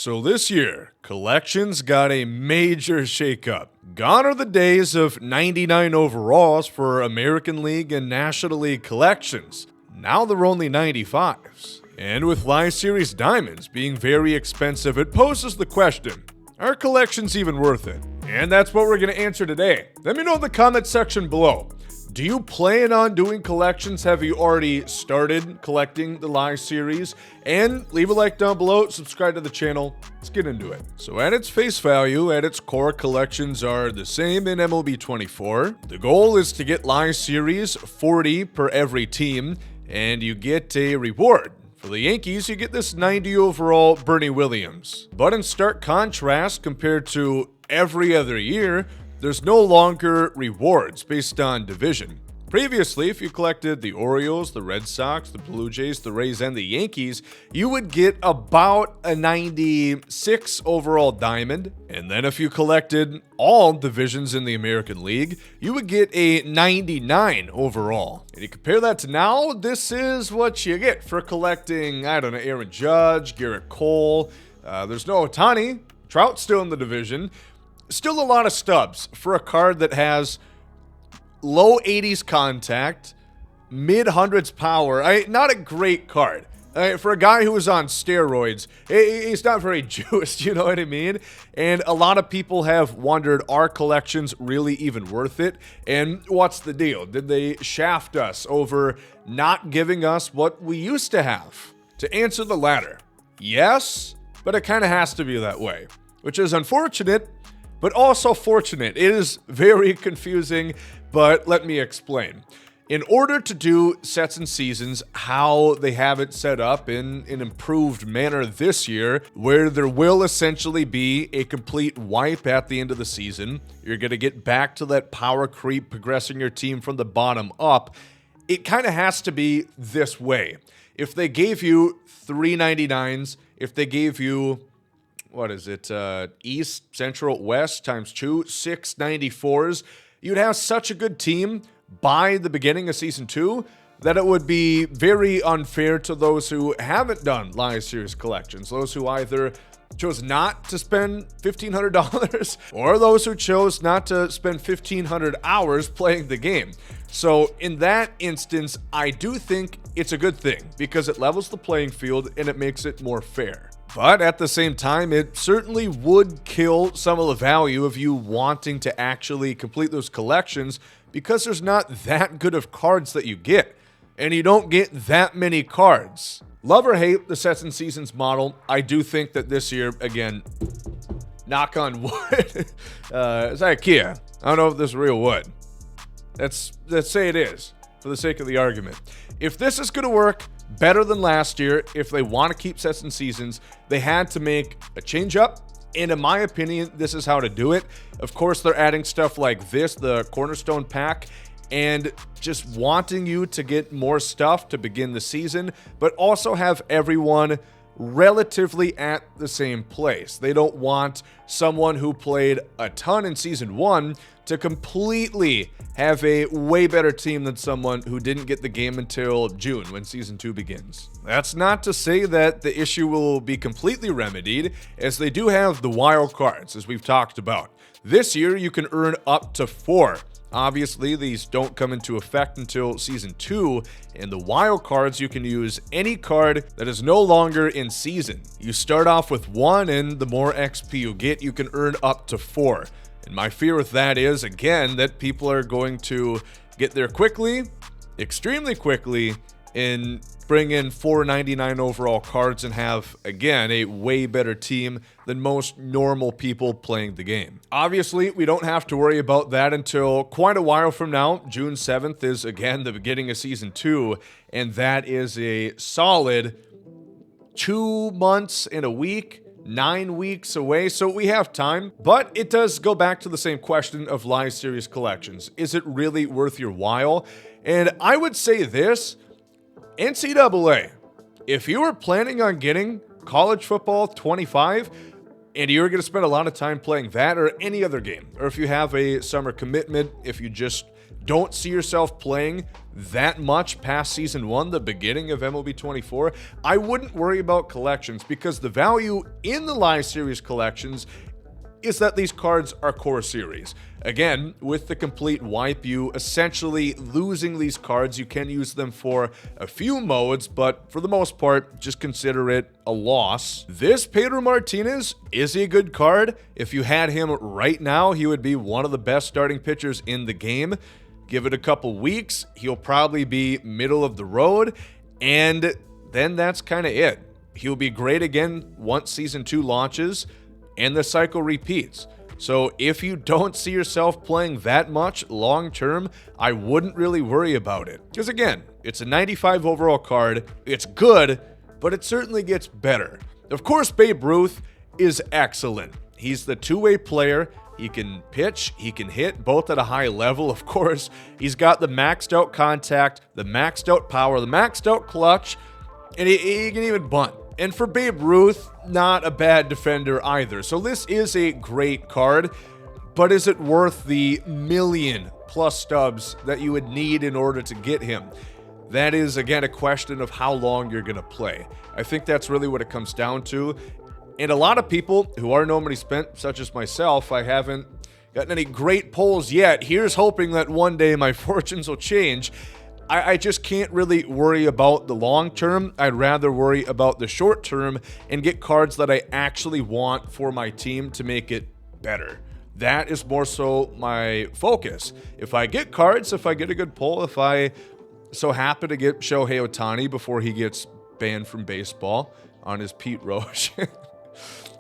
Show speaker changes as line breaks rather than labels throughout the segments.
So this year, collections got a major shakeup. Gone are the days of 99 overalls for American League and National League collections. Now they're only 95s. And with Live Series Diamonds being very expensive, it poses the question, are collections even worth it? And that's what we're going to answer today. Let me know in the comment section below. Do you plan on doing collections? Have you already started collecting the Live Series? And leave a like down below, subscribe to the channel. Let's get into it. So at its face value, at its core, collections are the same in MLB 24. The goal is to get Live Series 40 per every team, and you get a reward. For the Yankees, you get this 90 overall Bernie Williams. But in stark contrast, compared to every other year, there's no longer rewards based on division. Previously, if you collected the Orioles, the Red Sox, the Blue Jays, the Rays, and the Yankees, you would get about a 96 overall diamond. And then if you collected all divisions in the American League, you would get a 99 overall. And you compare that to now, this is what you get for collecting, I don't know, Aaron Judge, Garrett Cole. There's no Ohtani. Trout's still in the division. Still a lot of stubs for a card that has low 80s contact, mid 100s power. Not a great card. For a guy who was on steroids, he's not very juiced, you know what I mean? And a lot of people have wondered, are collections really even worth it? And what's the deal? Did they shaft us over not giving us what we used to have? To answer the latter, yes, but it kind of has to be that way, which is unfortunate, but also fortunate. It is very confusing, but let me explain. In order to do sets and seasons how they have it set up in an improved manner this year, where there will essentially be a complete wipe at the end of the season, you're going to get back to that power creep, progressing your team from the bottom up, it kind of has to be this way. If they gave you 399s, if they gave you, what is it, East, Central, West times 2, 694s, you'd have such a good team by the beginning of Season 2 that it would be very unfair to those who haven't done Live Series collections, those who either chose not to spend $1,500 or those who chose not to spend 1,500 hours playing the game. So in that instance, I do think it's a good thing because it levels the playing field and it makes it more fair. But at the same time, it certainly would kill some of the value of you wanting to actually complete those collections because there's not that good of cards that you get, and you don't get that many cards. Love or hate the sets and seasons model, I do think that this year, again, knock on wood, it's IKEA. I don't know if this is real wood. Let's say it is, for the sake of the argument. If this is going to work better than last year, if they want to keep sets and seasons, they had to make a change up. And in my opinion, this is how to do it. Of course, they're adding stuff like this, the Cornerstone Pack, and just wanting you to get more stuff to begin the season, but also have everyone relatively at the same place. They don't want someone who played a ton in Season 1 to completely have a way better team than someone who didn't get the game until June when Season 2 begins. That's not to say that the issue will be completely remedied, as they do have the wild cards, as we've talked about. This year, you can earn up to 4. Obviously, these don't come into effect until Season 2, and the wild cards, you can use any card that is no longer in season. You start off with 1, and the more XP you get, you can earn up to 4. And my fear with that is, again, that people are going to get there quickly, extremely quickly, and bring in 499 overall cards and have, again, a way better team than most normal people playing the game. Obviously, we don't have to worry about that until quite a while from now. June 7th is, again, the beginning of Season 2, and that is a solid 2 months and a week, 9 weeks away, so we have time. But it does go back to the same question of Live Series collections. Is it really worth your while? And I would say this, NCAA, if you were planning on getting College Football 25 and you're going to spend a lot of time playing that or any other game, or if you have a summer commitment, if you just don't see yourself playing that much past Season 1, the beginning of MLB 24, I wouldn't worry about collections, because the value in the live series collections is that these cards are core series. Again, with the complete wipe, you essentially losing these cards. You can use them for a few modes, but for the most part, just consider it a loss. This Pedro Martinez is a good card. If you had him right now, he would be one of the best starting pitchers in the game. Give it a couple weeks, he'll probably be middle of the road, and then that's kind of it. He'll be great again once Season 2 launches, and the cycle repeats. So if you don't see yourself playing that much long term, I wouldn't really worry about it. Because again, it's a 95 overall card, it's good, but it certainly gets better. Of course, Babe Ruth is excellent. He's the two-way player. He can pitch, he can hit, both at a high level, of course. He's got the maxed out contact, the maxed out power, the maxed out clutch, and he can even bunt. And for Babe Ruth, not a bad defender either. So this is a great card, but is it worth the million+ stubs that you would need in order to get him? That is, again, a question of how long you're going to play. I think that's really what it comes down to. And a lot of people who are no money spent, such as myself, I haven't gotten any great polls yet. Here's hoping that one day my fortunes will change. I just can't really worry about the long term. I'd rather worry about the short term and get cards that I actually want for my team to make it better. That is more so my focus. If I get cards, if I get a good pull, if I so happen to get Shohei Ohtani before he gets banned from baseball on his Pete Rose.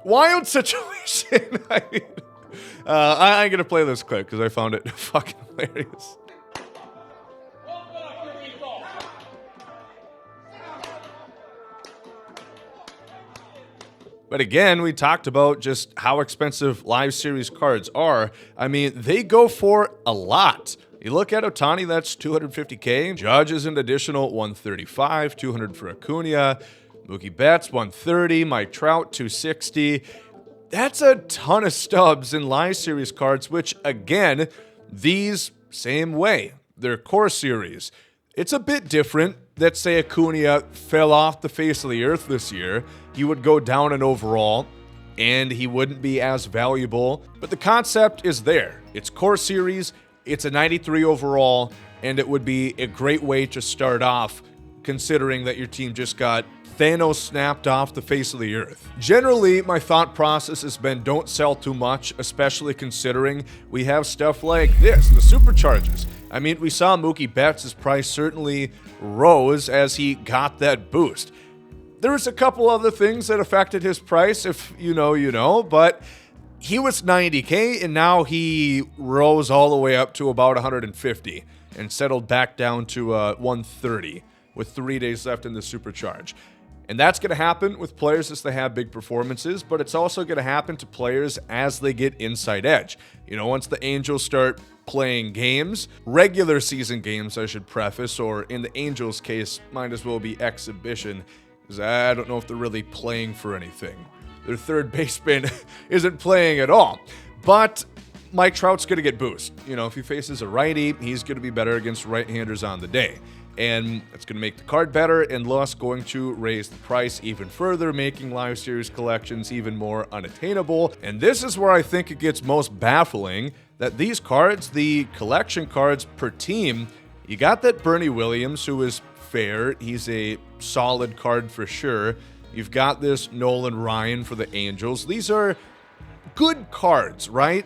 Wild situation. I'm going to play this clip because I found it fucking hilarious. But again, we talked about just how expensive live series cards are. I mean, they go for a lot. You look at Ohtani, that's $250K. Judge is an additional $135, $200 for Acuna. Mookie Betts, $130. Mike Trout, $260. That's a ton of stubs in live series cards, which again, these same way. They're core series. It's a bit different. Let's say Acuna fell off the face of the earth this year. He would go down in overall, and he wouldn't be as valuable. But the concept is there. It's core series, it's a 93 overall, and it would be a great way to start off, considering that your team just got Thanos snapped off the face of the earth. Generally, my thought process has been don't sell too much, especially considering we have stuff like this, the supercharges. I mean, we saw Mookie Betts' price certainly rose as he got that boost. There was a couple other things that affected his price, if you know, you know, but he was $90K and now he rose all the way up to about $150 and settled back down to $130 with 3 days left in the supercharge. And that's going to happen with players as they have big performances, but it's also going to happen to players as they get inside edge. You know, once the Angels start playing games, regular season games, I should preface, or in the Angels' case, might as well be exhibition, because I don't know if they're really playing for anything. Their third baseman isn't playing at all. But Mike Trout's going to get boost. You know, if he faces a righty, he's going to be better against right-handers on the day. And it's going to make the card better and thus going to raise the price even further, making live series collections even more unattainable. And this is where I think it gets most baffling, that these cards, the collection cards per team, you got that Bernie Williams, who is fair. He's a solid card for sure. You've got this Nolan Ryan for the Angels. These are good cards, right?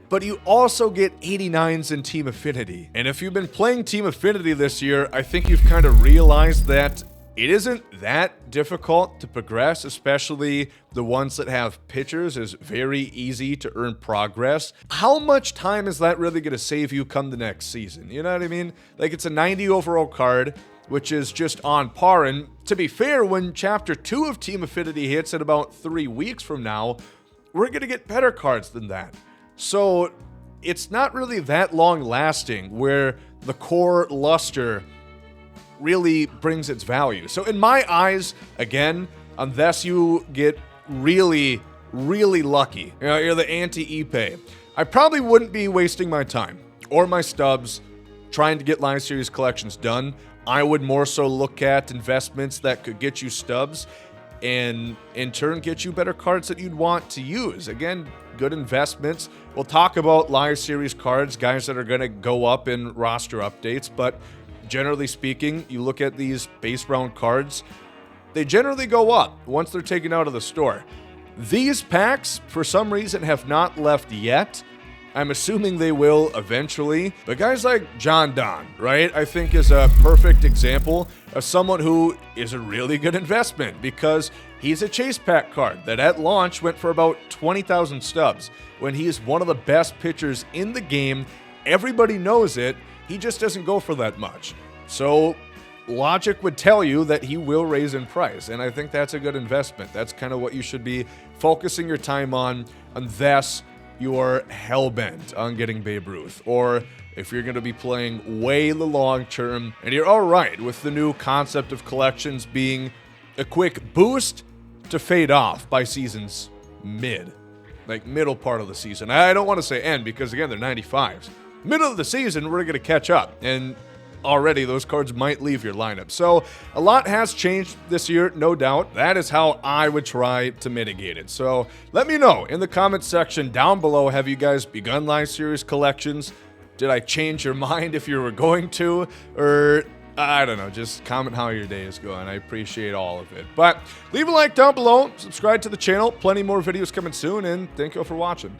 But you also get 89s in Team Affinity. And if you've been playing Team Affinity this year, I think you've kind of realized that it isn't that difficult to progress, especially the ones that have pitchers. Is very easy to earn progress. How much time is that really going to save you come the next season? You know what I mean? Like, it's a 90 overall card, which is just on par. And to be fair, when Chapter 2 of Team Affinity hits in about 3 weeks from now, we're going to get better cards than that. So it's not really that long lasting where the core luster really brings its value. So in my eyes, again, unless you get really, really lucky, you know, you're the anti-Ipe, I probably wouldn't be wasting my time or my stubs trying to get live series collections done, I would more so look at investments that could get you stubs and in turn get you better cards that you'd want to use. Again, good investments. We'll talk about live series cards, guys that are going to go up in roster updates, but generally speaking, you look at these base round cards, they generally go up once they're taken out of the store. These packs, for some reason, have not left yet. I'm assuming they will eventually, but guys like John Don, right, I think is a perfect example of someone who is a really good investment because he's a chase pack card that at launch went for about 20,000 stubs. When he is one of the best pitchers in the game, everybody knows it, he just doesn't go for that much. So logic would tell you that he will raise in price, and I think that's a good investment. That's kind of what you should be focusing your time on, unless you're hell-bent on getting Babe Ruth, or if you're going to be playing way the long term, and you're all right with the new concept of collections being a quick boost to fade off by season's middle part of the season. I don't want to say end because, again, they're 95s. Middle of the season, we're going to catch up, and already those cards might leave your lineup. So a lot has changed this year, no doubt. That is how I would try to mitigate it. So let me know in the comments section down below, have you guys begun live series collections? Did I change your mind if you were going to? Or I don't know, just comment how your day is going. I appreciate all of it. But leave a like down below, subscribe to the channel, plenty more videos coming soon, and thank you all for watching.